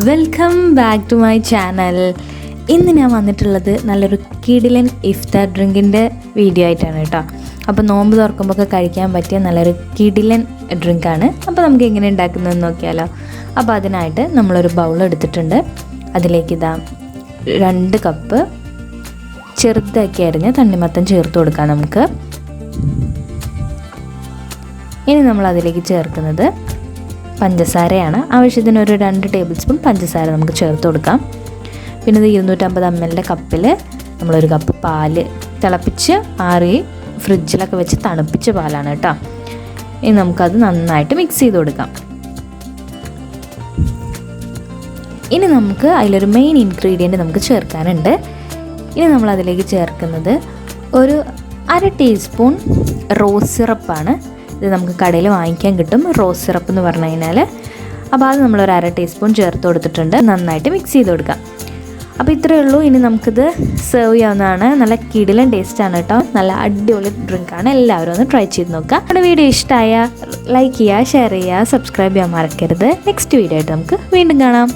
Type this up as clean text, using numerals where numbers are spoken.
Welcome back to my channel. ഇന്ന് ഞാൻ വന്നിട്ടുള്ളത് നല്ലൊരു കിടിലൻ ഇഫ്താർ ഡ്രിങ്കിൻ്റെ വീഡിയോ ആയിട്ടാണ് കേട്ടോ. അപ്പോൾ നോമ്പ് തുറക്കുമ്പോൾ കഴിക്കാൻ പറ്റിയ നല്ലൊരു കിടിലൻ ഡ്രിങ്കാണ്. അപ്പോൾ നമുക്ക് എങ്ങനെ ഉണ്ടാക്കുന്നതെന്ന് നോക്കിയാലോ. അപ്പോൾ അതിനായിട്ട് നമ്മളൊരു ബൗൾ എടുത്തിട്ടുണ്ട്. അതിലേക്ക് ഇതാ 2 കപ്പ് ചെറുതാക്കി അരിഞ്ഞ് തണ്ണിമത്തൻ ചേർത്ത് കൊടുക്കാം നമുക്ക്. ഇനി നമ്മൾ അതിലേക്ക് ചേർക്കുന്നത് പഞ്ചസാരയാണ്. ആവശ്യത്തിന് ഒരു 2 ടേബിൾ സ്പൂൺ പഞ്ചസാര നമുക്ക് ചേർത്ത് കൊടുക്കാം. പിന്നെ ഇത് 250 ml കപ്പിൽ നമ്മളൊരു കപ്പ് പാല് തിളപ്പിച്ച് ആറി ഫ്രിഡ്ജിലൊക്കെ വെച്ച് തണുപ്പിച്ച പാലാണ് കേട്ടോ. ഇനി നമുക്കത് നന്നായിട്ട് മിക്സ് ചെയ്ത് കൊടുക്കാം. ഇനി നമുക്ക് അതിലൊരു മെയിൻ ഇൻഗ്രീഡിയൻറ്റ് നമുക്ക് ചേർക്കാനുണ്ട്. ഇനി നമ്മൾ അതിലേക്ക് ചേർക്കുന്നത് ഒരു 1/2 ടീസ്പൂൺ റോസ് സിറപ്പാണ്. ഇത് നമുക്ക് കടയിൽ വാങ്ങിക്കാൻ കിട്ടും, റോസ് സിറപ്പ് എന്ന് പറഞ്ഞു കഴിഞ്ഞാൽ. അപ്പോൾ അത് നമ്മളൊരു 1/2 ടീസ്പൂൺ ചേർത്ത് കൊടുത്തിട്ടുണ്ട്. നന്നായിട്ട് മിക്സ് ചെയ്ത് കൊടുക്കാം. അപ്പോൾ ഇത്രയേ ഉള്ളൂ. ഇനി നമുക്കിത് സെർവ് ചെയ്യാവുന്നതാണ്. നല്ല കിടിലൻ ടേസ്റ്റാണ് കേട്ടോ. നല്ല അടിപൊളി ഡ്രിങ്കാണ്. എല്ലാവരും ഒന്ന് ട്രൈ ചെയ്ത് നോക്കുക. നമ്മുടെ വീഡിയോ ഇഷ്ടമായ ലൈക്ക് ചെയ്യുക, ഷെയർ ചെയ്യുക, സബ്സ്ക്രൈബ് ചെയ്യാൻ മറക്കരുത്. നെക്സ്റ്റ് വീഡിയോ ആയിട്ട് നമുക്ക് വീണ്ടും കാണാം.